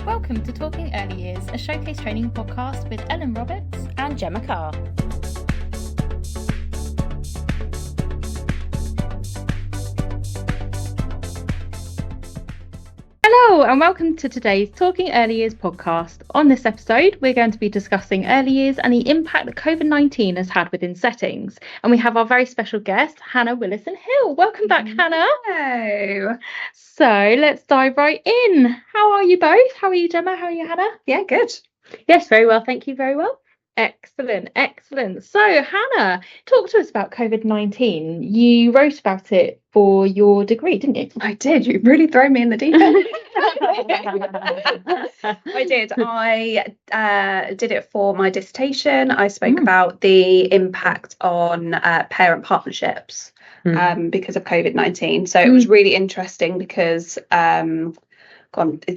Welcome to Talking Early Years, a Showcase training podcast with Ellen Roberts and Gemma Carr. Hello and welcome to today's Talking Early Years podcast. On this episode, we're going to be discussing early years and the impact that Covid-19 has had within settings. And we have our very special guest, Hannah Willisson-Hill. Welcome back, Hannah. Hello. So let's dive right in. How are you both? How are you, Gemma? How are you, Hannah? Yeah, good. Yes, very well. Thank you. Very well. Excellent. So, Hannah, talk to us about COVID-19. You wrote about it for your degree, didn't you? I did. You really throw me in the deep end. I did. I did it for my dissertation. I spoke about the impact on parent partnerships because of COVID-19. So it was really interesting because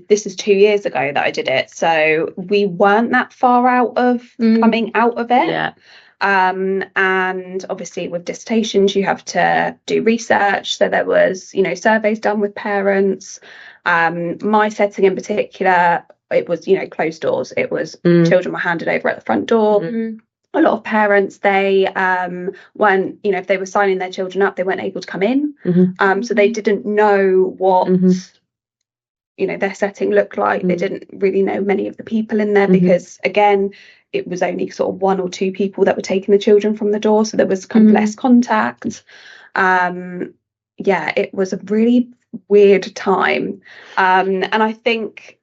this is 2 years ago that I did it, so we weren't that far out of coming out of it. Yeah. And obviously with dissertations you have to do research, so there was surveys done with parents. My setting in particular, it was closed doors. It was children were handed over at the front door. A lot of parents, they weren't, if they were signing their children up, they weren't able to come in. So they didn't know what their setting looked like. They didn't really know many of the people in there because, again, it was only sort of one or two people that were taking the children from the door, so there was kind of less contact. It was a really weird time, and I think,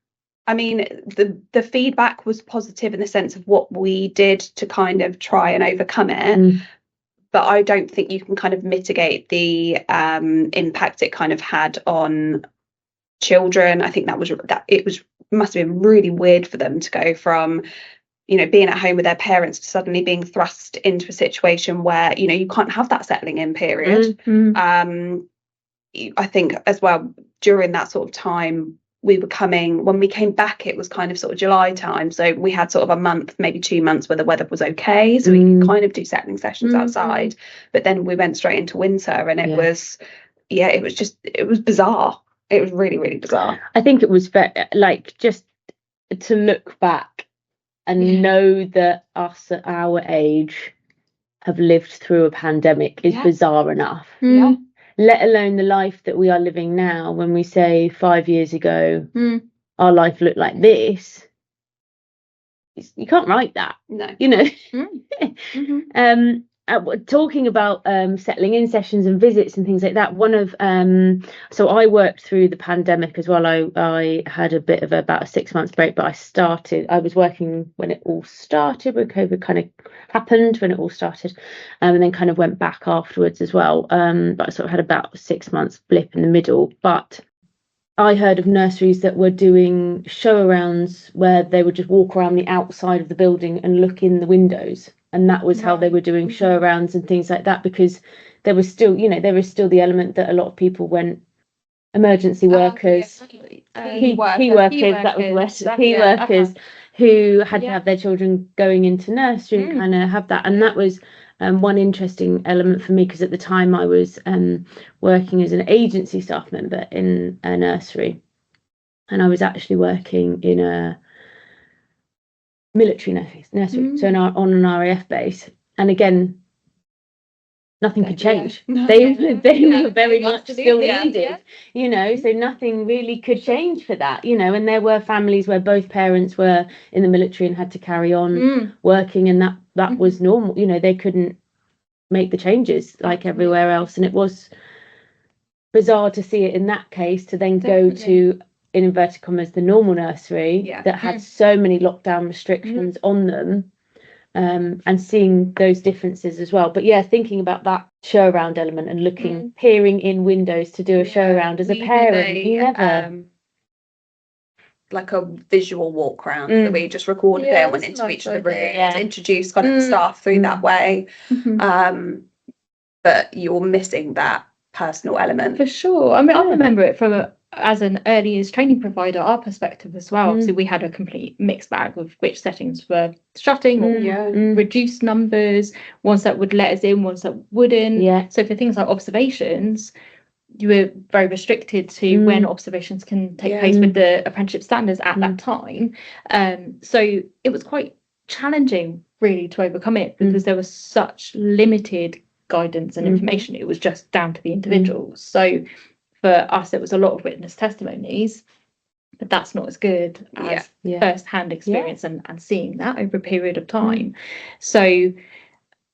the feedback was positive in the sense of what we did to kind of try and overcome it. But I don't think you can kind of mitigate the impact it kind of had on children. I think must have been really weird for them to go from being at home with their parents to suddenly being thrust into a situation where you can't have that settling in period. I think as well, during that sort of time, when we came back, it was kind of sort of July time, so we had sort of a month, maybe 2 months, where the weather was okay, so we could kind of do settling sessions outside. But then we went straight into winter, and it was bizarre. It was really, really bizarre. I think it was just to look back and know that us at our age have lived through a pandemic is bizarre enough. Let alone the life that we are living now. When we say 5 years ago, our life looked like this, you can't write that. No. Talking about settling in sessions and visits and things like that, so I worked through the pandemic as well. I had a bit of about a 6 month break, but I was working when it all started, when COVID kind of happened, when it all started, and then kind of went back afterwards as well. But I sort of had about a 6 months blip in the middle. But I heard of nurseries that were doing show-arounds where they would just walk around the outside of the building and look in the windows. And that was how they were doing show-arounds and things like that, because there was still, there is still the element that a lot of people went, emergency workers, key workers who had to have their children going into nursery and kind of have that. And that was one interesting element for me, because at the time I was working as an agency staff member in a nursery, and I was actually working in a military nursery, so on an RAF base, and again, nothing could change. They were very much still needed, so nothing really could change for that, and there were families where both parents were in the military and had to carry on working, and that was normal. They couldn't make the changes like everywhere else, and it was bizarre to see it in that case, to then go to, in inverted commas, the normal nursery that had so many lockdown restrictions on them, and seeing those differences as well. But thinking about that show around element and looking, peering in windows to do a show around as a parent, you never like a visual walk around, so we just recorded it and went into each of the rooms, introduced kind of the staff through that way. But you're missing that personal element for sure. I remember it from as an early years training provider, our perspective as well. So we had a complete mixed bag of which settings were shutting or reduced numbers, ones that would let us in, ones that wouldn't. So for things like observations, you were very restricted to when observations can take place with the apprenticeship standards at that time. So it was quite challenging really to overcome it, because there was such limited guidance and information. It was just down to the individuals. So for us, it was a lot of witness testimonies, but that's not as good as first-hand experience and seeing that over a period of time. So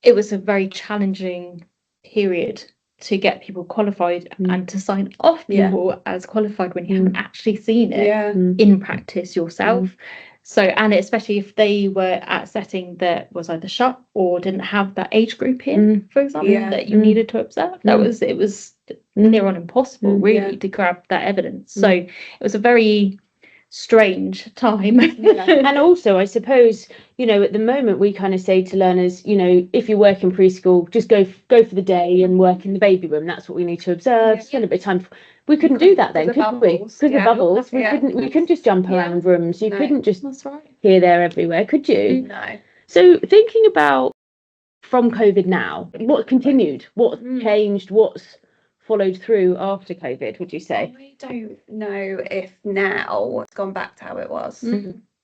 it was a very challenging period to get people qualified and to sign off people as qualified when you haven't actually seen it in practice yourself. So, and especially if they were at a setting that was either shut or didn't have that age group in, for example, that you needed to observe, it was near on impossible really to grab that evidence. So it was a very strange time. And also, I suppose, you know, at the moment we kind of say to learners, you know, if you work in preschool, just go for the day and work in the baby room. That's what we need to observe. Spend a bit of time. We couldn't do that then, could we? Because of bubbles, we couldn't just jump around rooms. You couldn't just here, there, everywhere, could you? No. So thinking about from COVID now, what continued, what changed, what's followed through after COVID, would you say? I don't know if now it's gone back to how it was.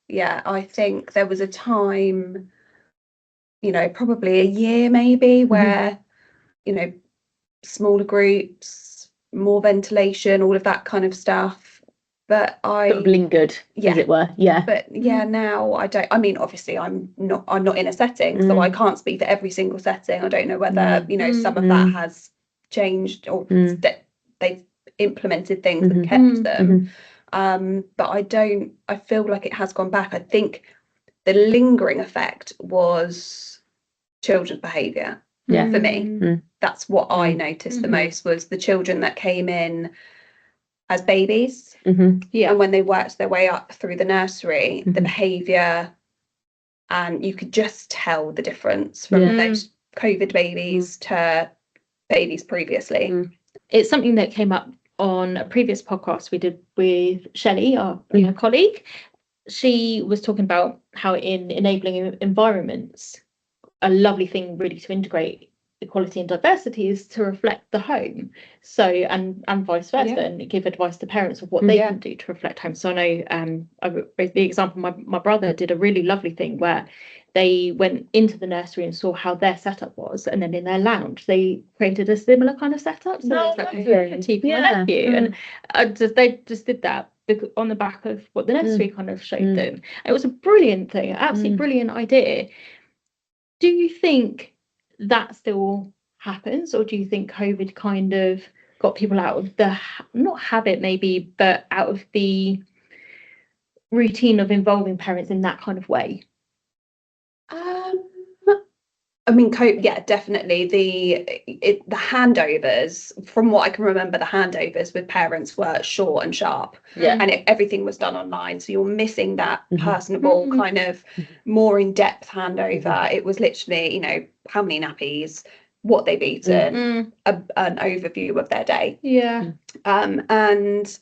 Yeah, I think there was a time, you know, probably a year maybe, where, you know, smaller groups, more ventilation, all of that kind of stuff. But I sort of lingered, as it were. But now I don't. I mean, obviously, I'm not in a setting, so I can't speak for every single setting. I don't know whether you know some of that has changed, or they've implemented things and kept them. But I feel like it has gone back. I think the lingering effect was children's behaviour for me. That's what I noticed the most, was the children that came in as babies, and when they worked their way up through the nursery, the behaviour, and you could just tell the difference from those COVID babies to babies previously. It's something that came up on a previous podcast we did with Shelley, our colleague. She was talking about how in enabling environments, a lovely thing really to integrate equality and diversity is to reflect the home. So and vice versa, and give advice to parents of what they can do to reflect home. So I know the example, my brother did a really lovely thing where they went into the nursery and saw how their setup was, and then in their lounge they created a similar kind of setup. So there's like a TV for my nephew, and they just did that on the back of what the nursery kind of showed them. It was a brilliant thing, absolutely brilliant idea. Do you think that still happens, or do you think COVID kind of got people out of the not habit maybe, but out of the routine of involving parents in that kind of way? I mean, definitely the handovers, from what I can remember, the handovers with parents were short and sharp, and everything was done online. So you're missing that personable kind of more in-depth handover. It was literally, you know, how many nappies, what they've eaten, an overview of their day. And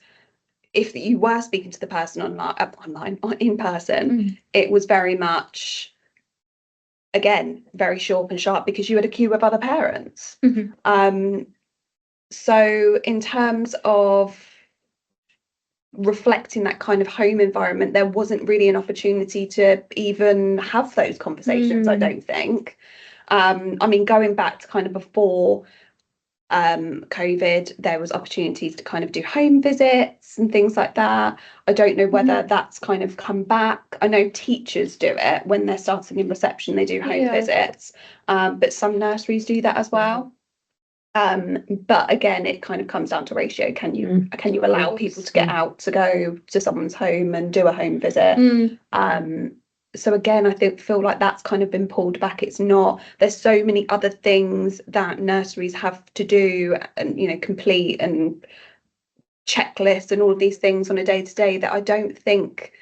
if you were speaking to the person online or in person, it was very much, again, very short and sharp, because you had a queue of other parents. So in terms of reflecting that kind of home environment, there wasn't really an opportunity to even have those conversations, I don't think. I mean, going back to kind of before COVID, there was opportunities to kind of do home visits and things like that. I don't know whether that's kind of come back. I know teachers do it when they're starting in reception, they do home visits, but some nurseries do that as well. But again, it kind of comes down to ratio. Can you allow people to get out to go to someone's home and do a home visit? So again, I feel like that's kind of been pulled back. It's not, there's so many other things that nurseries have to do and, you know, complete, and checklists and all of these things on a day-to-day, that I don't think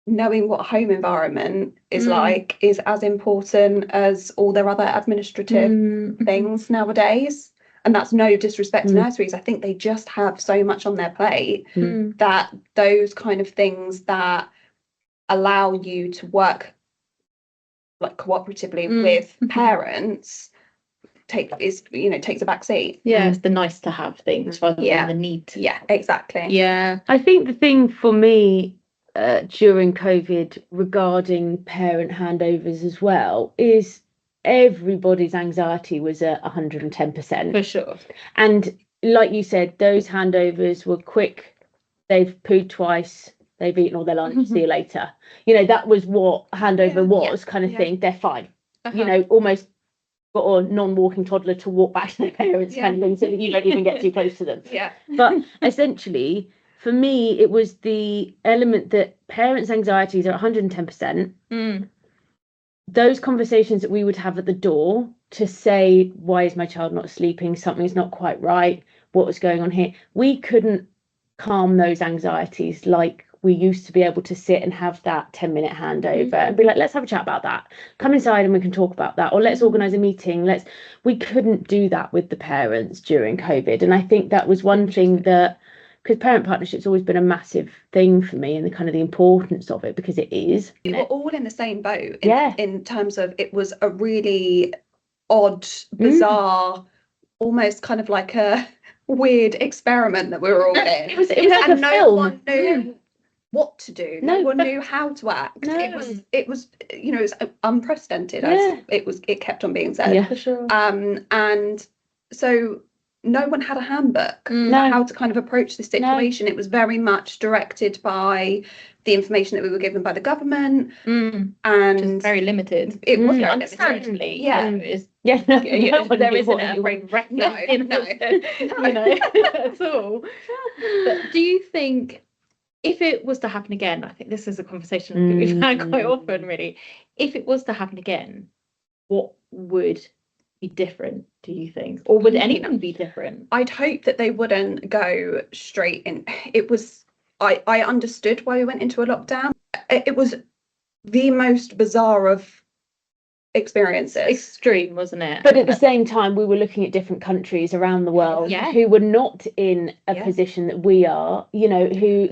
knowing what a home environment is like is as important as all their other administrative things nowadays. And that's no disrespect to nurseries. I think they just have so much on their plate that those kind of things that allow you to work like cooperatively with parents takes a back seat. Yeah, it's the nice to have things rather than the need to. Yeah, exactly. Yeah. I think the thing for me during COVID regarding parent handovers as well is everybody's anxiety was at 110%. For sure. And like you said, those handovers were quick. They've pooed twice. They've eaten all their lunch. See you later. That was what handover was, kind of thing. They're fine. Almost got a non-walking toddler to walk back to their parents, kind of thing, so that you don't even get too close to them. But essentially, for me, it was the element that parents' anxieties are 110%. Those conversations that we would have at the door to say, why is my child not sleeping? Something's not quite right. What was going on here? We couldn't calm those anxieties like we used to be able to sit and have that 10-minute handover and be like, let's have a chat about that. Come inside and we can talk about that. Or let's organise a meeting. We couldn't do that with the parents during COVID. And I think that was one thing that, because parent partnership's always been a massive thing for me, and the kind of the importance of it, because it is. We were all in the same boat in terms of, it was a really odd, bizarre, almost kind of like a weird experiment that we were all in. It was like a no film. one knew what to do. No one knew how to act. It was it was unprecedented, as it kept on being said. Yeah, for sure. And so no one had a handbook for how to kind of approach the situation. It was very much directed by the information that we were given by the government, and just very limited. It was understandably, there isn't a frame of reference, at all. But do you think, if it was to happen again, I think this is a conversation we've had quite often, really. If it was to happen again, what would be different, do you think? Or would anything be different? I'd hope that they wouldn't go straight in. It was, I understood why we went into a lockdown. It was the most bizarre of experiences. Extreme, wasn't it? But at the same time, we were looking at different countries around the world who were not in a position that we are, who,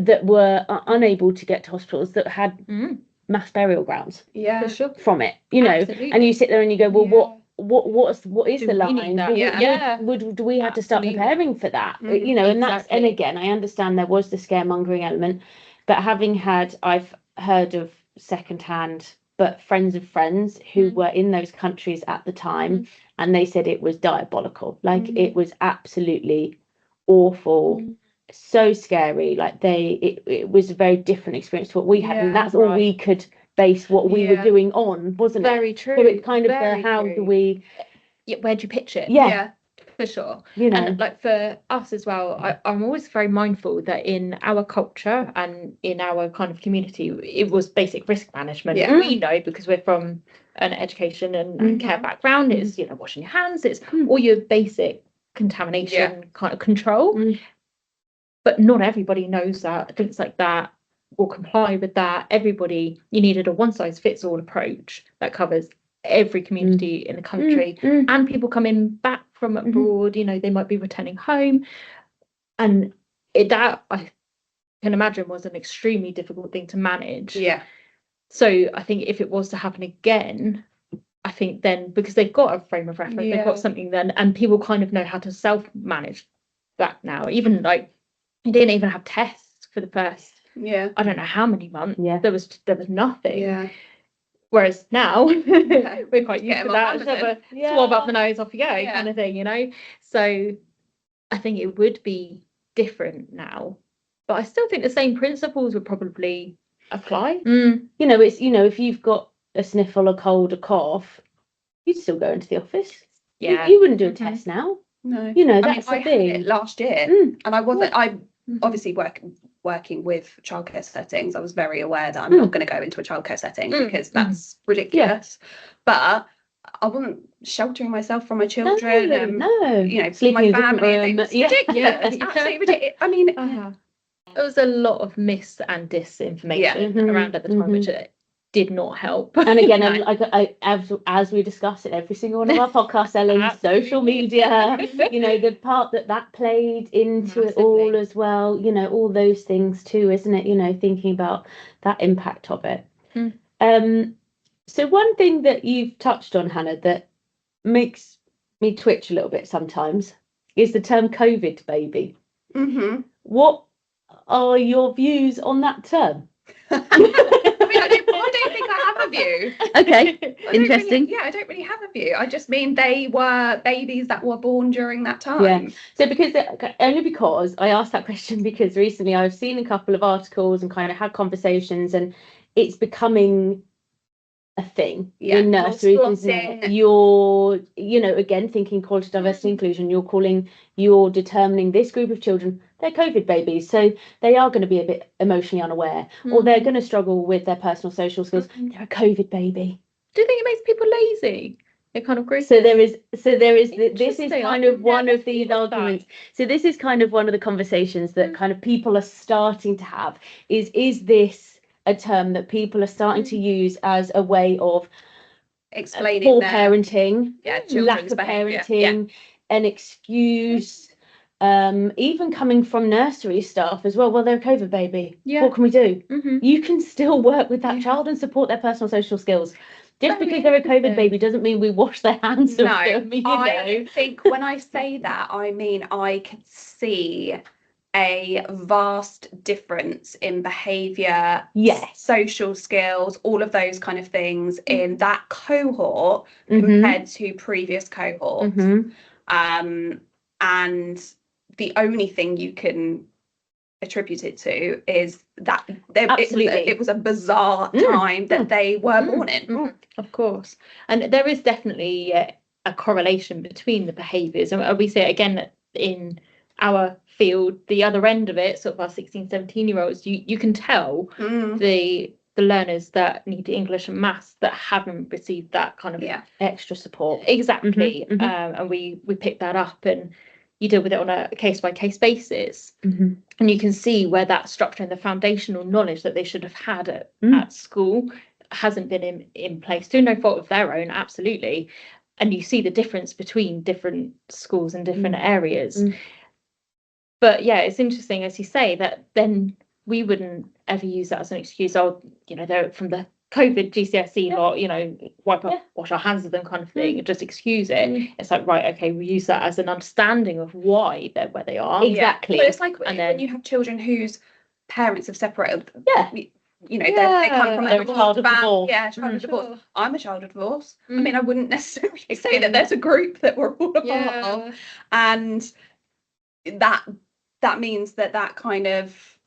that were unable to get to hospitals, that had mass burial grounds for sure. from it, Absolutely. And you sit there and you go, well, what is the line? Do we have to start preparing for that? And that's, and again, I understand there was the scaremongering element, but I've heard of secondhand, but friends of friends who were in those countries at the time, and they said it was diabolical. It was absolutely awful, so scary. It was a very different experience to what we had, and that's all we could base what we were doing on, wasn't it? Very true. So it's kind of how do we? Where do you pitch it? Yeah. For sure. And for us as well, I'm always very mindful that in our culture and in our kind of community, it was basic risk management. We know, because we're from an education and care background, it's washing your hands, it's all your basic contamination kind of control. But not everybody knows that, things like that, or comply with that. Everybody, you needed a one-size-fits-all approach that covers every community in the country, and people coming back from abroad, they might be returning home, and that I can imagine was an extremely difficult thing to manage. So I think if it was to happen again, I think then, because they've got a frame of reference, they've got something then, and people kind of know how to self-manage that now. Even you didn't even have tests for the first I don't know how many months. There was nothing. Whereas now we're quite used to that. Swab up the nose, off you go, kind of thing, So I think it would be different now, but I still think the same principles would probably apply. It's if you've got a sniffle, a cold, a cough, you'd still go into the office. You wouldn't do a test now. No, that's the thing. Had it last year, and I wasn't. I obviously working with childcare settings, I was very aware that I'm not going to go into a childcare setting because that's ridiculous. But I wasn't sheltering myself from my children. Sleeping my family. It's ridiculous. It's absolutely ridiculous. I mean, there was a lot of mis and disinformation around at the time, which did not help. And again, as we discuss it every single one of our podcasts, Ellen, social media, the part that played into it all as well, all those things too, isn't it? Thinking about that impact of it. So one thing that you've touched on, Hannah, that makes me twitch a little bit sometimes is the term COVID baby. Mm-hmm. What are your views on that term? I don't think I have a view. Okay, interesting. I don't really have a view. I just mean they were babies that were born during that time. Yeah. So only because I asked that question because recently I've seen a couple of articles and kind of had conversations, and it's becoming a thing in nurseries, isn't it? You're, again, thinking quality, diversity, inclusion, you're determining this group of children, they're COVID babies, so they are going to be a bit emotionally unaware, or they're going to struggle with their personal social skills. They're a COVID baby. Do you think it makes people lazy? It kind of grows. So there is this is kind of one of these arguments. So this is kind of one of the conversations that kind of people are starting to have, is this a term that people are starting to use as a way of explaining poor parenting, lack of behavior. parenting, an excuse, even coming from nursery staff as well. Well, they're a COVID baby. What can we do? You can still work with that child and support their personal social skills. Just because they're a COVID baby doesn't mean we wash their hands of them. I think when I say that, I mean I can see a vast difference in behaviour, social skills, all of those kind of things in that cohort compared to previous cohorts. And the only thing you can attribute it to is that it was a bizarre time that they were born in. Of course. And there is definitely a correlation between the behaviours, and we say it again in our field, the other end of it, sort of our 16-17-year-olds, you can tell the learners that need English and maths that haven't received that kind of extra support. Exactly. And we pick that up, and you deal with it on a case-by-case basis, and you can see where that structure and the foundational knowledge that they should have had at school hasn't been in place through no fault of their own, absolutely. And you see the difference between different schools and different areas. But yeah, it's interesting, as you say, that then we wouldn't ever use that as an excuse. Oh, they're from the COVID GCSE lot, wash our hands of them kind of thing, and just excuse it. It's like, right, okay, we use that as an understanding of why they're where they are. Exactly. But it's like when you have children whose parents have separated. They come from a child of divorce. Child of divorce. I'm a child of divorce. I mean, I wouldn't necessarily say that there's a group that we're all a part of, and that means that kind of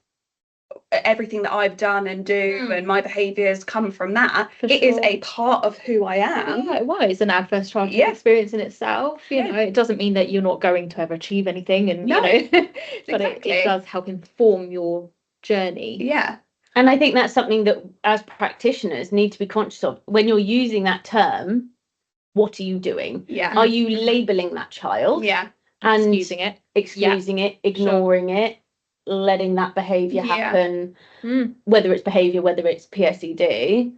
everything that I've done and do and my behaviours come from that. It is a part of who I am. Yeah, well, it's an adverse childhood experience in itself. It doesn't mean that you're not going to ever achieve anything, and but it does help inform your journey. Yeah. And I think that's something that as practitioners need to be conscious of. When you're using that term, what are you doing? Yeah. Are you labelling that child? Yeah. And excusing it, ignoring it, letting that behaviour happen, whether it's behaviour, whether it's PSED,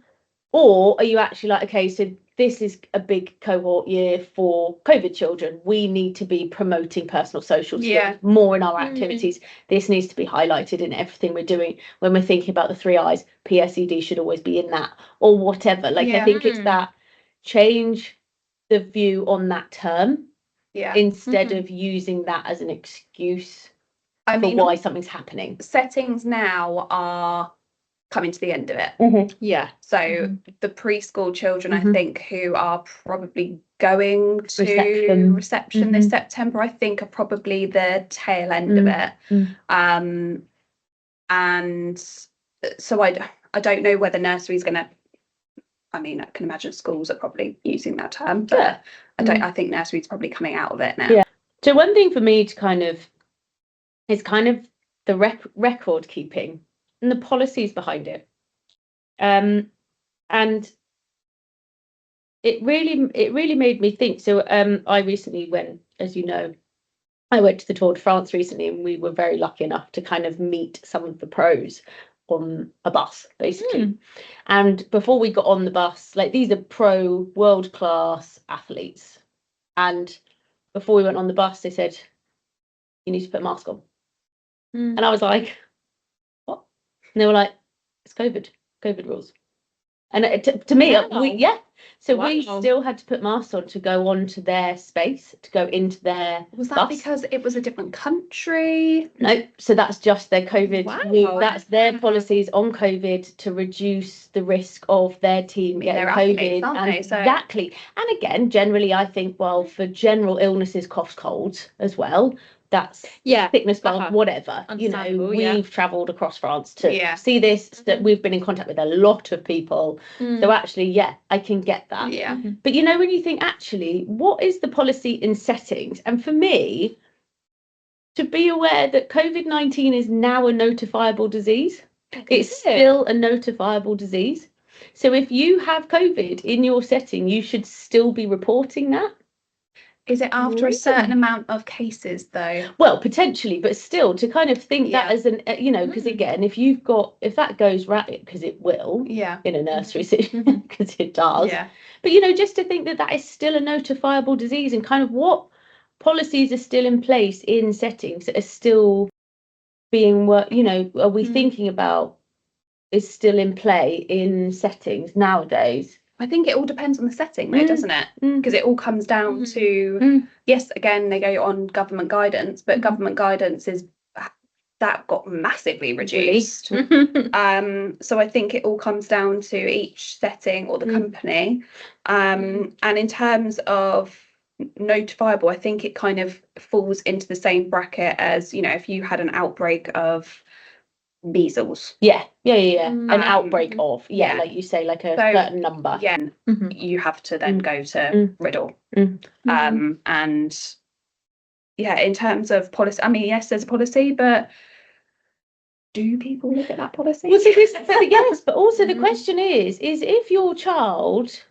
or are you actually like, okay, so this is a big cohort year for COVID children. We need to be promoting personal social skills more in our activities. This needs to be highlighted in everything we're doing. When we're thinking about the 3 I's, PSED should always be in that, or whatever. I think it's that change the view on that term. Instead of using that as an excuse for why something's happening. Settings now are coming to the end of it. So the preschool children, I think, who are probably going to reception this September, I think, are probably the tail end of it. And so I don't know whether nursery is going to. I mean, I can imagine schools are probably using that term, but I think nursery is probably coming out of it now. So one thing for me to kind of is the record keeping and the policies behind it. And it really made me think. So I recently went, as you know, I went to the Tour de France recently, and we were very lucky enough to kind of meet some of the pros on a bus, basically. And before we got on the bus, these are pro world-class athletes, and before we went on the bus they said, you need to put a mask on. And I was like, what? And they were like, it's COVID rules. And to me, Wow. So Wow. we still had to put masks on to go onto their space, to go into their Was that bus. because it was a different country? No, so that's just their COVID. Wow. That's their policies on COVID to reduce the risk of their team getting They're athletes, COVID. aren't And they? So exactly. And again, generally, I think, well, for general illnesses, coughs, colds as well, that's sickness, bug, whatever. You know, Understandable, we've travelled across France to Yeah. see this, that we've been in contact with a lot of people. So actually, I can get that. Yeah. But you know, when you think, actually, what is the policy in settings? And for me, to be aware that COVID-19 is now a notifiable disease. It's still a notifiable disease. So if you have COVID in your setting, you should still be reporting that. Is it after a certain amount of cases though? Well, potentially, but still to kind of think that as an, you know, because again, if that goes rapid, because it will in a nursery, because it does. Yeah. But, you know, just to think that is still a notifiable disease and kind of what policies are still in place in settings that are still being worked, you know, are we thinking about is still in play in settings nowadays? I think it all depends on the setting though, doesn't it? Because it all comes down to, yes, again, they go on government guidance, but government guidance that got massively reduced. So I think it all comes down to each setting or the company. And in terms of notifiable, I think it kind of falls into the same bracket as, you know, if you had an outbreak of measles. An outbreak of like you say, like a certain number. You have to then go to Riddle. And in terms of policy, I mean, yes, there's a policy, but do people look at that policy? Well, yes, but also the question is if your child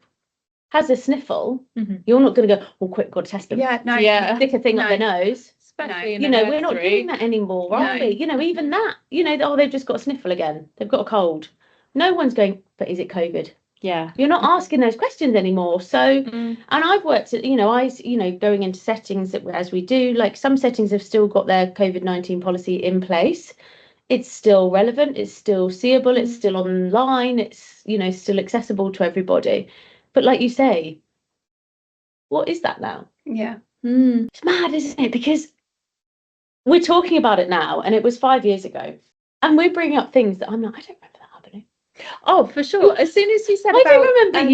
has a sniffle, you're not going to go, well, quick, got to test them. Stick a thing up their nose. Especially you know, we're not doing that anymore, are we? You know, even that, you know, they've just got a sniffle again. They've got a cold. No one's going, but is it COVID? Yeah. You're not asking those questions anymore. So, and I've worked at, you know, going into settings that as we do, like some settings have still got their COVID-19 policy in place. It's still relevant. It's still seeable. It's still online. It's, you know, still accessible to everybody. But like you say, what is that now? Yeah. It's mad, isn't it? Because we're talking about it now, and it was 5 years ago, and we're bringing up things that I'm like, I don't remember that happening. Oh, for sure. As soon as you said I don't remember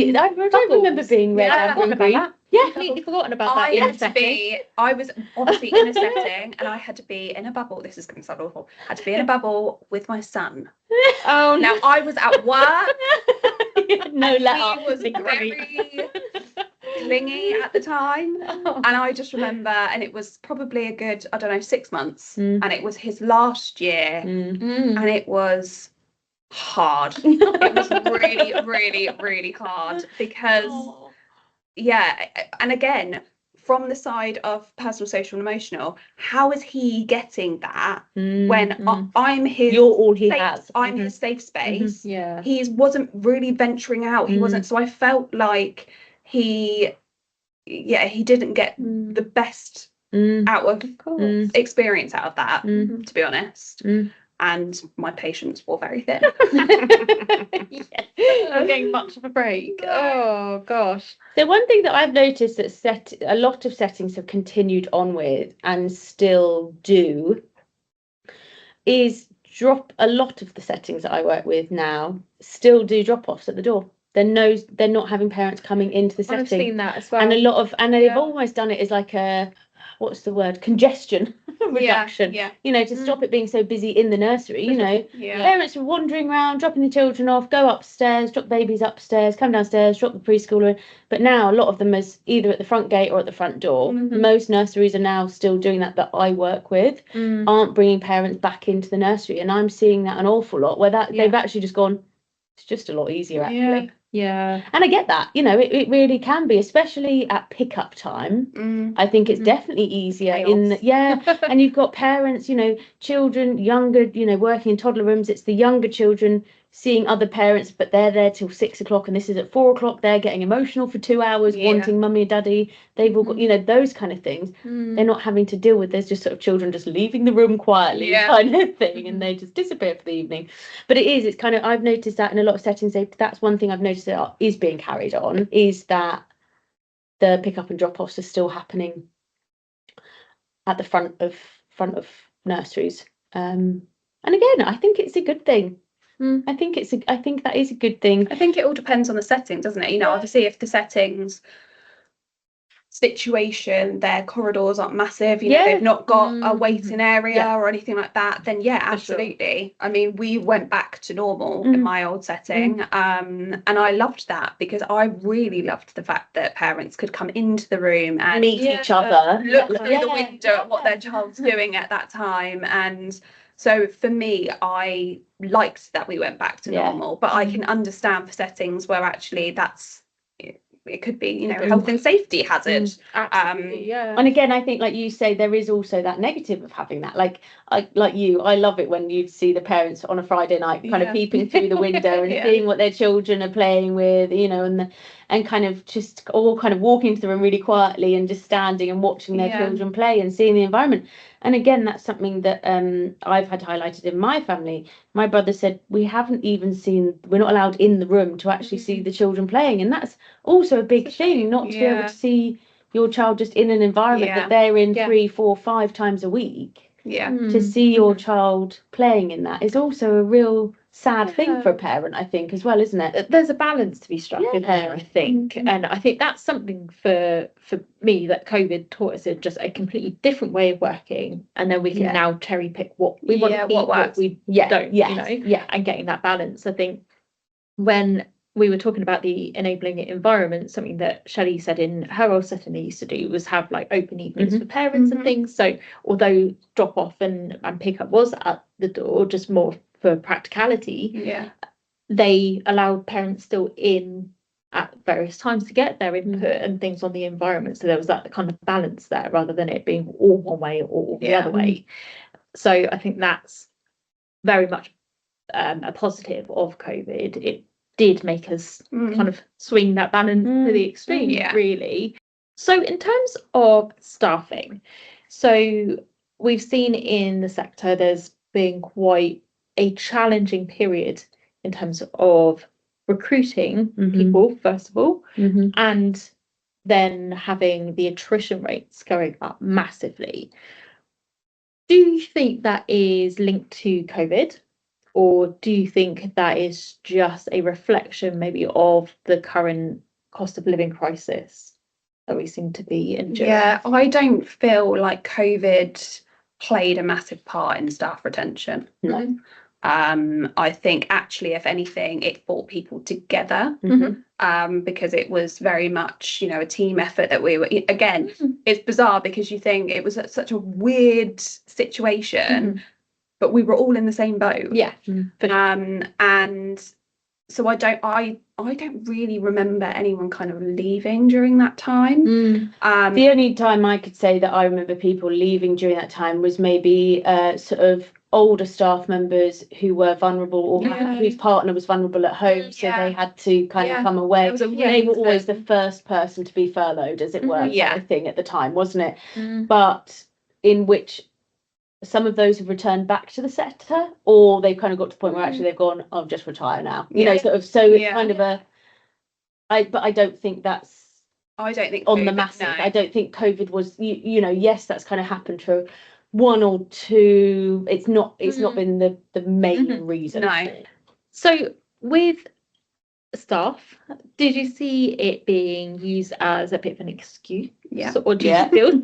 being red and green. Yeah, completely forgotten about that. I was obviously in a setting, and I had to be in a bubble. This is going to sound awful. I had to be in a bubble with my son. Oh, now I was at work. No let up. He was very clingy at the time, and I just remember, and it was probably a good, I don't know, 6 months, and it was his last year, and it was hard. It was really, really, really hard because and again, from the side of personal, social and emotional, how is he getting that when I'm his you're all he has, I'm his safe space? He wasn't really venturing out. He wasn't, so I felt like he didn't get the best out of experience out of that, to be honest. And my patience wore very thin. I'm getting much of a break. Oh gosh. So one thing that I've noticed that a lot of settings have continued on with and still do is a lot of the settings that I work with now still do drop-offs at the door. They're not having parents coming into the setting. I've seen that as well. And they've almost done it as like a, what's the word, congestion reduction, you know, to stop it being so busy in the nursery. You know, parents are wandering around, dropping the children off, go upstairs, drop babies upstairs, come downstairs, drop the preschooler. But now a lot of them is either at the front gate or at the front door. Most nurseries are now still doing that I work with, aren't bringing parents back into the nursery, and I'm seeing that an awful lot where they've actually just gone, it's just a lot easier actually. Yeah. And I get that, you know, it really can be, especially at pickup time. I think it's definitely easier and you've got parents, you know, children, younger, you know, working in toddler rooms. It's the younger children seeing other parents, but they're there till 6 o'clock, and this is at 4 o'clock. They're getting emotional for 2 hours, wanting mummy and daddy. They've all got, those kind of things. They're not having to deal with. There's just sort of children just leaving the room quietly, kind of thing, and they just disappear for the evening. But it's kind of, I've noticed that in a lot of settings. That's one thing I've noticed that is being carried on, is that the pick up and drop offs are still happening at the front of nurseries. And again, I think it's a good thing. I think that is a good thing. I think it all depends on the setting, doesn't it? Obviously, if the settings situation, their corridors aren't massive, they've not got a waiting area or anything like that, then absolutely. Sure. I mean, we went back to normal in my old setting, and I loved that, because I really loved the fact that parents could come into the room and meet each other, look through the window at what their child's doing at that time. And so for me, I liked that we went back to normal, but I can understand for settings where actually it could be, health and safety hazard. Absolutely, and again, I think, like you say, there is also that negative of having that. I love it when you see the parents on a Friday night kind of peeping through the window and seeing what their children are playing with, and kind of just all kind of walking to the room really quietly and just standing and watching their children play and seeing the environment. And again, that's something that I've had highlighted in my family. My brother said we're not allowed in the room to actually see the children playing, and that's also a big thing, not to be able to see your child just in an environment that they're in 3, 4, 5 times a week. To see your child playing in that is also a real sad thing for a parent, I think, as well, isn't it? There's a balance to be struck in there, I think, and I think that's something for me that COVID taught us, just a completely different way of working, and then we can now cherry pick what we want to keep, what we don't, and getting that balance. I think when we were talking about the enabling environment, something that Shelley said in her old setting they used to do was have like open evenings for parents and things. So although drop off and pick up was at the door, just more for practicality, they allowed parents still in at various times to get their input and things on the environment. So there was that kind of balance there, rather than it being all one way or all the other way. So I think that's very much a positive of COVID. It did make us kind of swing that balance to the extreme, really. So in terms of staffing, so we've seen in the sector there's been quite a challenging period in terms of recruiting people, first of all, and then having the attrition rates going up massively. Do you think that is linked to COVID? Or do you think that is just a reflection maybe of the current cost of living crisis that we seem to be enduring? Yeah, I don't feel like COVID played a massive part in staff retention. No. I think actually, if anything, it brought people together, because it was very much, a team effort that we were, again, it's bizarre because you think it was such a weird situation, but we were all in the same boat. And so I don't really remember anyone kind of leaving during that time. The only time I could say that I remember people leaving during that time was maybe sort of older staff members who were vulnerable, or whose partner was vulnerable at home, so they had to kind of come away. They were always the first person to be furloughed, as it were, kind of thing at the time, wasn't it? But in which some of those have returned back to the sector, or they've kind of got to the point where actually they've gone, I'll just retire now. Sort of. So it's kind of but I don't think that's. I don't think on COVID, the massive. No. I don't think COVID was. Yes, that's kind of happened for 1 or 2. It's not been the main reason. No. So with staff, did you see it being used as a bit of an excuse? Or do you feel?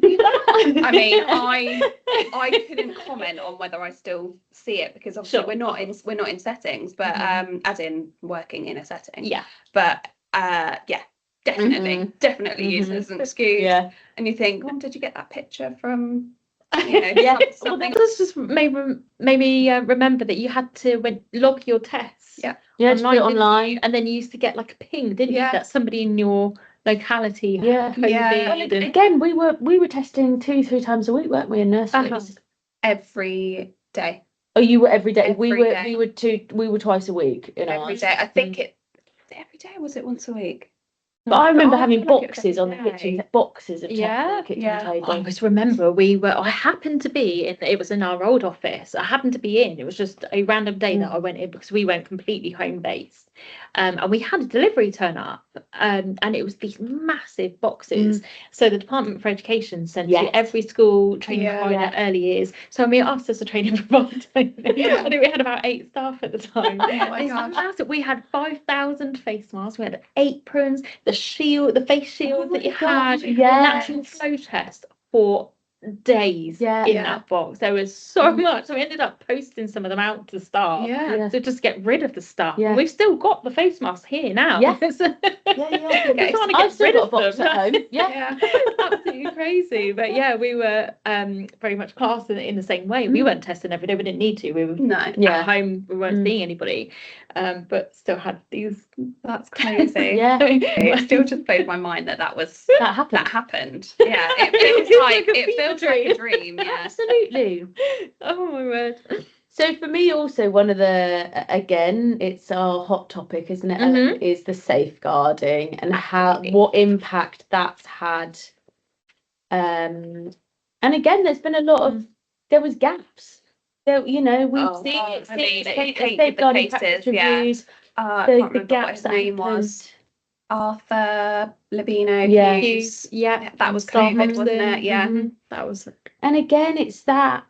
I mean, I couldn't comment on whether I still see it, because obviously we're not in settings, but as in working in a setting. But definitely used as an excuse. And you think, did you get that picture from? Something. Well, this just made me remember that you had to log your tests. You had to put it online, and then you used to get like a ping, didn't you? That somebody in your locality had COVID. Well, again, we were testing 2-3 times a week, weren't we, in nurseries? Every day. Oh, you were every day. Every day. We were twice a week in Every ours. day. I think every day, was it once a week? But I remember I having feel like it was boxes on the every kitchen, day. boxes of tests on Yeah, the kitchen yeah. table. I always remember I happened to be it was in our old office. I happened to be in, it was just a random day that I went in because we went completely home based. And we had a delivery turn up, and it was these massive boxes. So the Department for Education sent to every school, training provider, early years. So I mean, us as a training provider, I think we had about 8 staff at the time. Oh my It's gosh. massive. We had 5,000 face masks, we had aprons, the face shields that you had, natural flow test for days in that box. There was so much. So we ended up posting some of them out to staff to just get rid of the stuff. And we've still got the face masks here now. Yeah. We're trying to I've get still rid got a of box them. at home. Yeah. Absolutely crazy. But yeah, we were very much classed in the same way. We weren't testing every day. We didn't need to. We were at home. We weren't seeing anybody, but still had these. That's crazy. Yeah. It still just blows my mind that happened. Yeah, it feels like a dream. Yeah, absolutely. Oh my word. So for me also, one of the, again, it's our hot topic, isn't it, Ellen, is the safeguarding and what impact that's had. And again, there's been a lot of, there was gaps. There, we've seen safeguarding practice reviews. The gaps that name was. Arthur Labino Hughes. Yeah, that was COVID, wasn't it? Yeah, that was. And again, it's that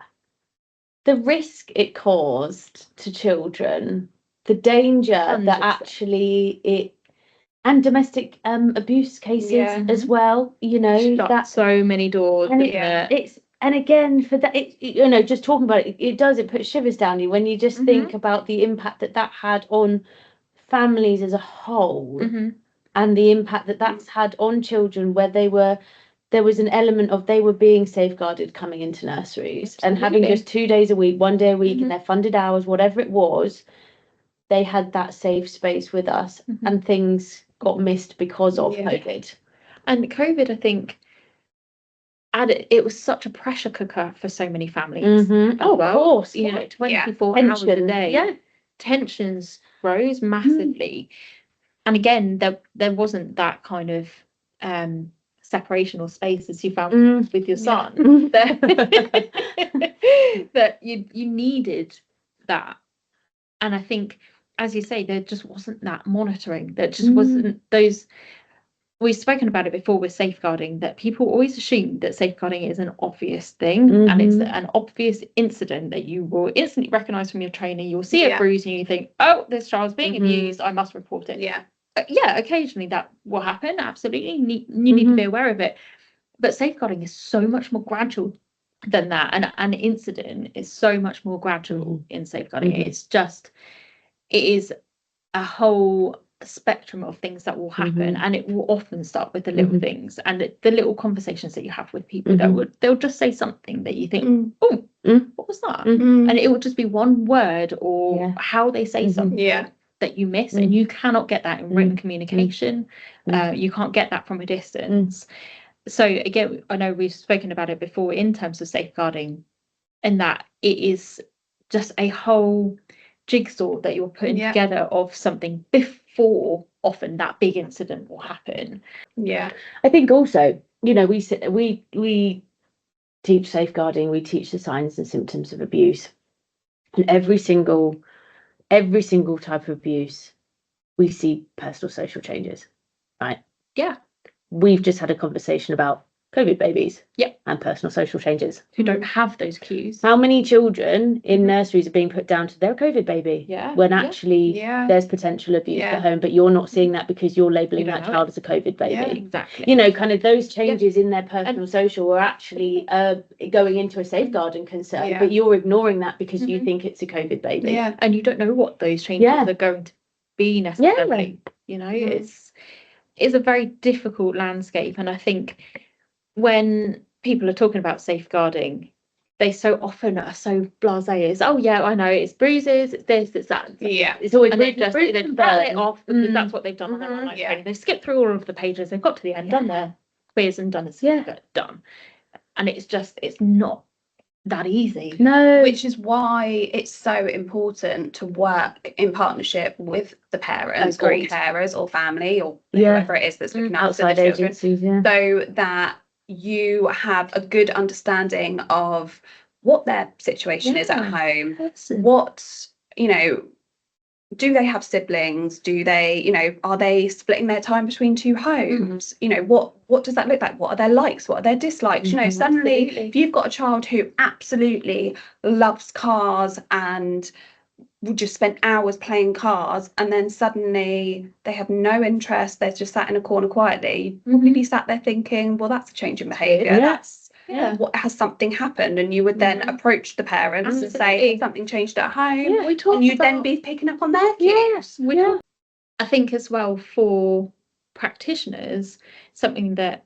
the risk it caused to children, the danger 100%. That actually and domestic abuse cases as well. Shut that so many doors. And and again for that, just talking about it, it puts shivers down you when you just think about the impact that had on families as a whole. And the impact that's had on children where there was an element of they were being safeguarded coming into nurseries. Absolutely. And having just 2 days a week, 1 day a week in their funded hours, whatever it was, they had that safe space with us and things got missed because of COVID. And COVID, I think, it was such a pressure cooker for so many families. Of course. 24 hours a day. Yeah. Tensions rose massively. And again, there wasn't that kind of separation or space as you found with your son. That you needed that. And I think, as you say, there just wasn't that monitoring. There just wasn't those. We've spoken about it before with safeguarding, that people always assume that safeguarding is an obvious thing and it's an obvious incident that you will instantly recognise from your trainer. You'll see a bruise and you think, oh, this child's being abused, I must report it. Occasionally that will happen, absolutely. You need to be aware of it. But safeguarding is so much more gradual than that. And an incident is so much more gradual in safeguarding. It is a whole spectrum of things that will happen, and it will often start with the little things and the little conversations that you have with people they'll just say something that you think, what was that? And it will just be one word or how they say something that you miss, and you cannot get that in written communication. You can't get that from a distance. So again, I know we've spoken about it before in terms of safeguarding, and that it is just a whole jigsaw that you're putting together of something before often that big incident will happen. I think also, we teach safeguarding, we teach the signs and symptoms of abuse, and every single type of abuse we see personal social changes, right? We've just had a conversation about COVID babies and personal social changes who don't have those cues. How many children in nurseries are being put down to their COVID baby when actually there's potential abuse at home, but you're not seeing that because you're labelling that child as a COVID baby. Exactly. Kind of those changes in their personal social are actually going into a safeguarding concern, but you're ignoring that because you think it's a COVID baby. And you don't know what those changes are going to be necessarily. It's a very difficult landscape, and I think when people are talking about safeguarding, they so often are so blasé. It's I know it's bruises, it's this, it's that. It's always and they just rattle it off because that's what they've done on their online training. They skip through all of the pages, they've got to the end, done their quiz and done a certificate, done. And it's not that easy. No. Which is why it's so important to work in partnership with the parents or Agreed. carers or family or Yeah. whoever it is that's looking after Outside the children, agencies, yeah. so that you have a good understanding of what their situation is at home, what, you know, do they have siblings? Do they, you know, are they splitting their time between two homes? You know, what does that look like? What are their likes? What are their dislikes? You know, suddenly if you've got a child who absolutely loves cars and would just spend hours playing cars, and then suddenly they have no interest, they're just sat in a corner quietly, you'd probably be sat there thinking, well, that's a change in behaviour. That's what, has something happened? And you would then approach the parents and say, has something changed at home? And you'd then be picking up on their cues. I think as well for practitioners, something that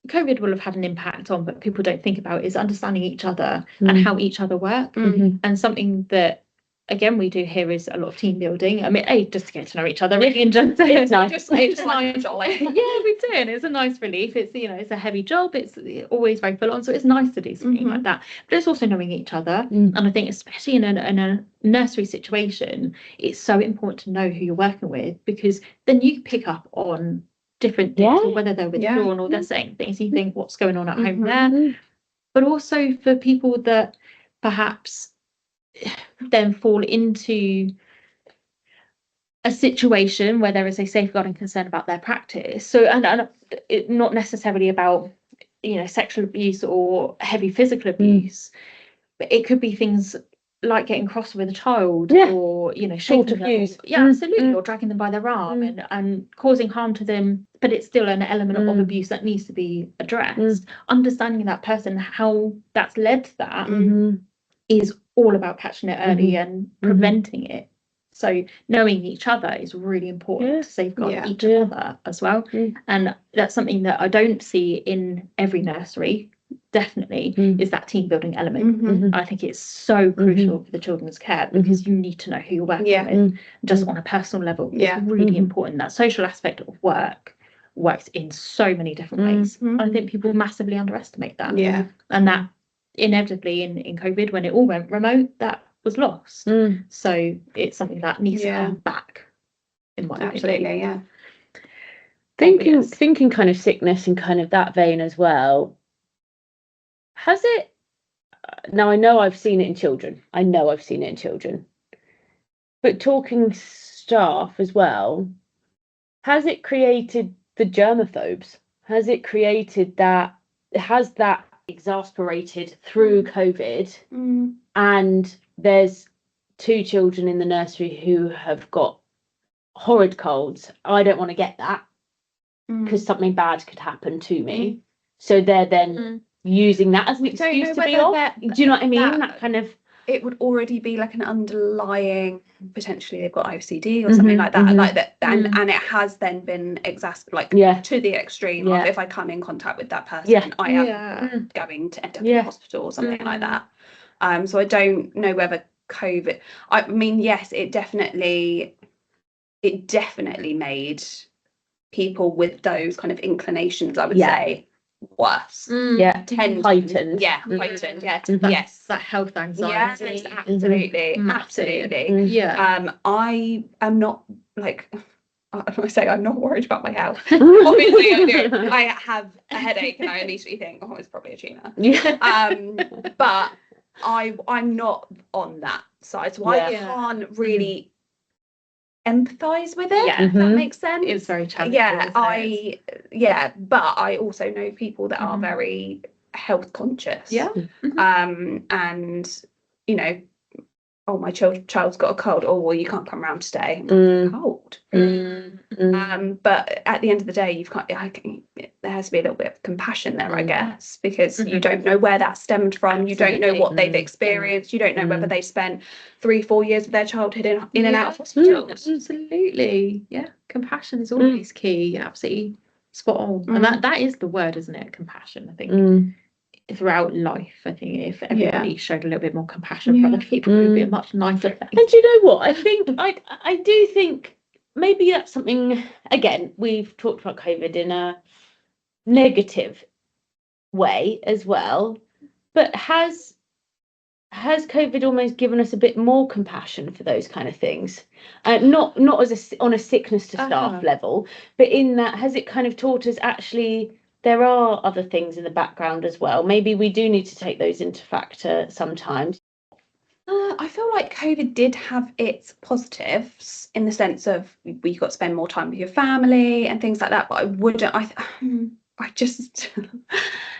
COVID will have had an impact on, but people don't think about, is understanding each other and how each other work. And something that, again, we do here is a lot of team building. I mean, just to get to know each other, really, and just It's nice. It's nice. Yeah, we do, and it's a nice relief. It's, you know, it's a heavy job. It's always very full on, so it's nice to do something like that. But it's also knowing each other, and I think especially in a nursery situation, it's so important to know who you're working with, because then you pick up on different things, or whether they're withdrawn or they're saying things, you think, what's going on at home there. But also for people that perhaps then fall into a situation where there is a safeguarding concern about their practice. So, and it, not necessarily about, you know, sexual abuse or heavy physical abuse, but it could be things like getting cross with a child, or, you know, Short abuse. Absolutely, or dragging them by their arm and causing harm to them, but it's still an element of abuse that needs to be addressed. Understanding that person, how that's led to that, is all about catching it early and preventing it. So knowing each other is really important to safeguard each other as well. And that's something that I don't see in every nursery, definitely, is that team building element. I think it's so crucial for the children's care, because you need to know who you're working with, just on a personal level. It's really important. That social aspect of work works in so many different ways. I think people massively underestimate that. And that inevitably in COVID, when it all went remote, that was lost. So it's something that needs to come back, in my opinion. Thinking kind of sickness and kind of that vein as well. Has it, now I know I've seen it in children, but talking staff as well, has it created the germaphobes? Has it created that, has that exasperated through COVID, and there's 2 children in the nursery who have got horrid colds? I don't want to get that, because something bad could happen to me. So they're then using that as an excuse to be off. Do you know what I mean? That kind of, it would already be like an underlying, potentially they've got OCD or something like that, and it has then been exacerbated, to the extreme of, if I come in contact with that person, I am going to end up in hospital or something like that. So I don't know whether COVID, I mean, yes, it definitely made people with those kind of inclinations, I would say, worse. Heightened. Heightened. Yes. That health anxiety. Yes, absolutely. Yeah. I am not, like, I say I'm not worried about my health. Obviously I do. I have a headache and I immediately think, oh, it's probably a tumour. But I'm not on that side, so I can't really empathize with it, if that makes sense. It's very challenging. But I also know people that are very health conscious, and, you know, oh, my child's got a cold, oh, well, you can't come round today, cold. But at the end of the day, there has to be a little bit of compassion there, I guess, because you don't know where that stemmed from. You don't know what they've experienced. You don't know whether they spent 3-4 years of their childhood in and out of hospital. Absolutely. Compassion is always key. Absolutely spot on. And that is the word, isn't it? Compassion, I think. Throughout life, I think if everybody showed a little bit more compassion for other people, it would be a much nicer thing. And do you know what? I think I do think maybe that's something, again, we've talked about COVID in a negative way as well, but has has COVID almost given us a bit more compassion for those kind of things? Not as on a sickness to staff level, but in that, has it kind of taught us actually there are other things in the background as well? Maybe we do need to take those into factor sometimes. I feel like COVID did have its positives in the sense of we got to spend more time with your family and things like that. But I wouldn't. I just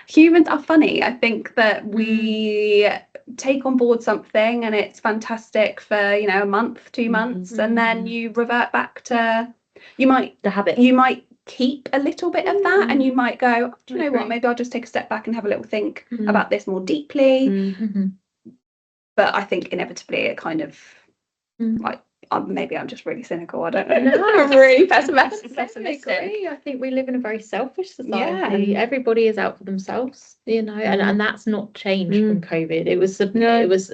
humans are funny. I think that we take on board something and it's fantastic for a month, 2 months, and then you revert back to the habit. You might keep a little bit of that, and you might go, do you know what? Maybe I'll just take a step back and have a little think about this more deeply. But I think inevitably it kind of like maybe I'm just really cynical. I don't know. I'm really pessimistic. I think we live in a very selfish society. Yeah. Everybody is out for themselves, and that's not changed from COVID. It was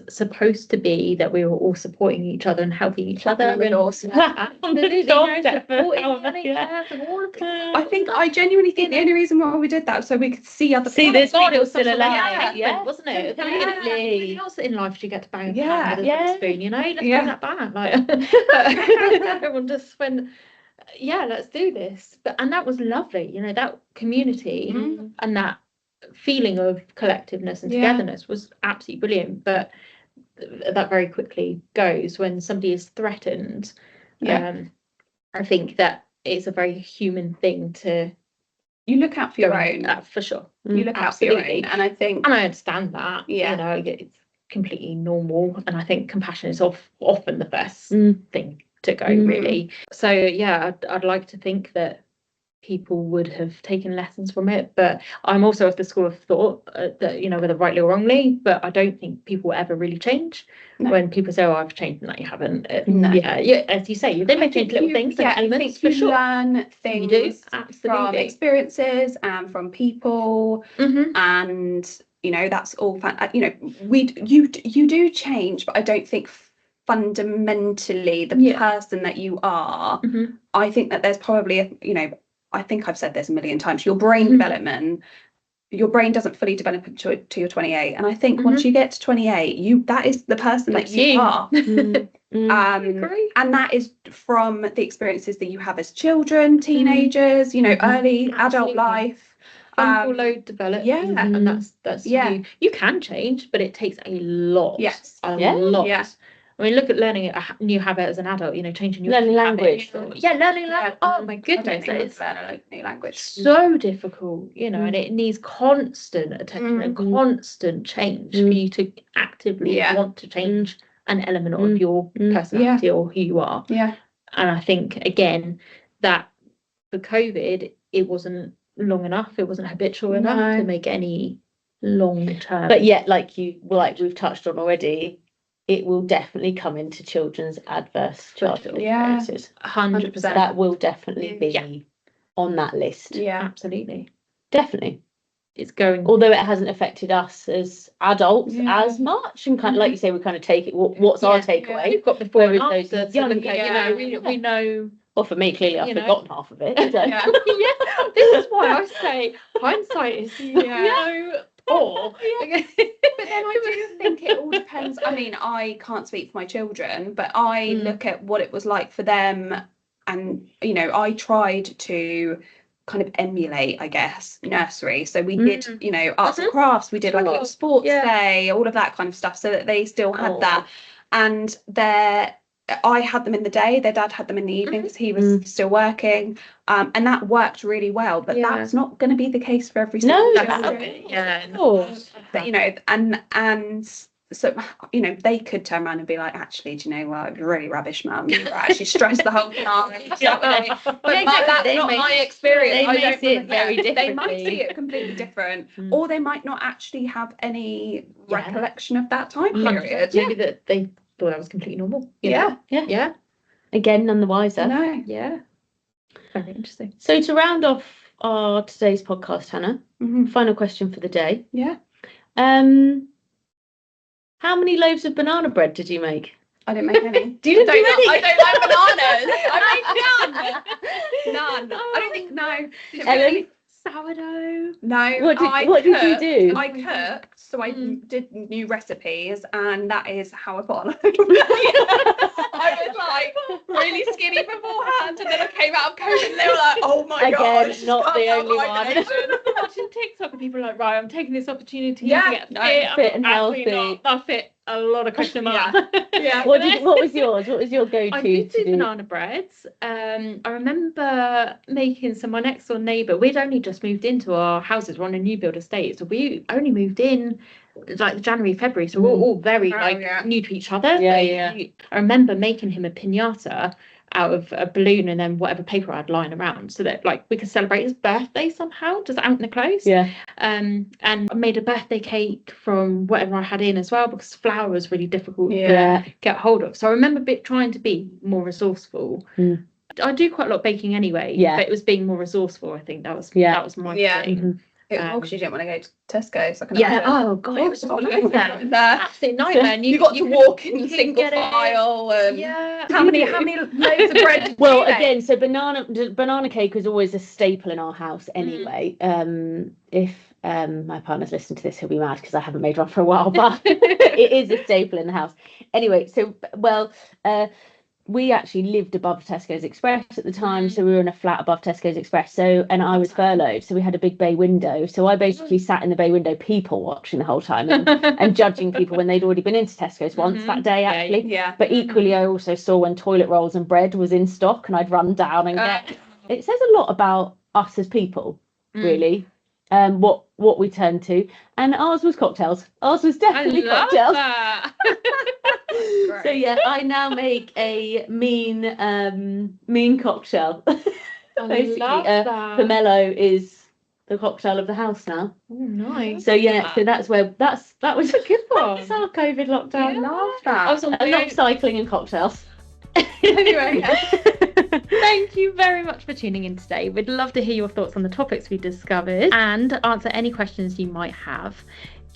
supposed to be that we were all supporting each other and helping each other. And absolutely, I think I genuinely think the only reason why we did that was so we could see other people. This people still alive, wasn't it? Definitely. What else in life do you get to bang a pan with a spoon? Let's bring that back. Like. Everyone just went, let's do this. And that was lovely, that community and that feeling of collectiveness and togetherness was absolutely brilliant. But that very quickly goes when somebody is threatened. I think that it's a very human thing to look out for your own. For sure. You look out for your own, and I understand that. It's completely normal, and I think compassion is often the best thing to go, really. So I'd like to think that people would have taken lessons from it, but I'm also of the school of thought that whether rightly or wrongly, but I don't think people ever really change. When people say, I've changed, and that you haven't. As you say, they may change little things and elements, for sure. Learn things you do. Absolutely. From experiences and from people, and that's all fun. You do change, but I don't think fundamentally the person that you are. I think that there's probably I think I've said this a million times. Your brain development, your brain doesn't fully develop until you're 28, and I think once you get to 28, that is the person that you are. And that is from the experiences that you have as children, teenagers, early adult life. Frontal lobe developed, and that's you can change, but it takes a lot. A lot. I mean, look at learning a new habit as an adult. Changing your language. Learning language. Oh my goodness, it's learn a new language. So difficult, and it needs constant attention and constant change for you to actively want to change an element of your personality or who you are. And I think again that for COVID, it wasn't long enough, it wasn't habitual enough to make any long term. But yet, like we've touched on already, it will definitely come into children's adverse childhood experiences. 100%. That will definitely be on that list. Absolutely, definitely. It's going. Although it hasn't affected us as adults as much, and kind of like you say, we kind of take it. What's our takeaway? You've got before and after. Those younger, we know. Well, for me, clearly, I've forgotten half of it. So. This is why I say hindsight is poor. But then I do think it all depends. I mean, I can't speak for my children, but I look at what it was like for them, and I tried to kind of emulate, I guess, nursery. So we did, arts and crafts. We did like a little sports day, all of that kind of stuff, so that they still had that. And I had them in the day, their dad had them in the evening because he was still working, and that worked really well. But that's not going to be the case for every single child. Of course. But and so they could turn around and be like, actually, do you know what, really rubbish, mum, you were actually stressed the whole time. But that's not my experience. They may see it very differently. They might see it completely different, or they might not actually have any recollection of that time period. Maybe that they thought that was completely normal. Yeah. Again, none the wiser. No. Yeah. Very interesting. So to round off our today's podcast, Hannah, final question for the day. Yeah. How many loaves of banana bread did you make? I didn't make any. I don't like bananas. I made none. I don't think, no. Ellen? sourdough. No, What did you do? I cooked, so I did new recipes, and that is how I put on. I was like really skinny beforehand, and then I came out of COVID, and they were like, "Oh my god!" Again, not the only one. Watching TikTok, and people are like, right, I'm taking this opportunity to get fit and healthy. That fit a lot of question marks. Yeah. What was yours? What was your go-to? I did do banana breads. I remember making some. My next door neighbour, we'd only just moved into our houses. We're on a new build estate, so we only moved in like January, February. So we're all very new to each other. I remember making him a piñata out of a balloon and then whatever paper I had lying around, so that like we could celebrate his birthday somehow, just out in the close. And I made a birthday cake from whatever I had in as well, because flour was really difficult to get hold of. So I remember trying to be more resourceful. I do quite a lot of baking anyway, but it was being more resourceful. I think that was my thing. Because you didn't want to go to Tesco's. Oh god, it was absolute nightmare. And you got to walk in single file. And how many loaves of bread? Well, again, so banana cake was always a staple in our house anyway. If my partner's listening to this, he'll be mad because I haven't made one for a while, but it is a staple in the house. Anyway, so we actually lived above Tesco's Express at the time, so we were in a flat above Tesco's Express. So, and I was furloughed, so we had a big bay window. So I basically sat in the bay window, people watching the whole time, and judging people when they'd already been into Tesco's once that day, actually. But equally, I also saw when toilet rolls and bread was in stock, and I'd run down and get. It says a lot about us as people, really. What we turned to, and ours was cocktails. Ours was definitely cocktails. So I now make a mean cocktail. Basically, pomelo is the cocktail of the house now. Oh, nice. So so that was a good one. That's our COVID lockdown. I love that. I was on I love cycling and cocktails. Anyway. Thank you very much for tuning in today. We'd love to hear your thoughts on the topics we discovered and answer any questions you might have.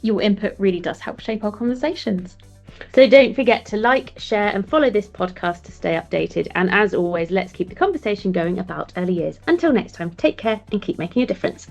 Your input really does help shape our conversations. So don't forget to like, share and follow this podcast to stay updated. And as always, let's keep the conversation going about early years. Until next time, take care and keep making a difference.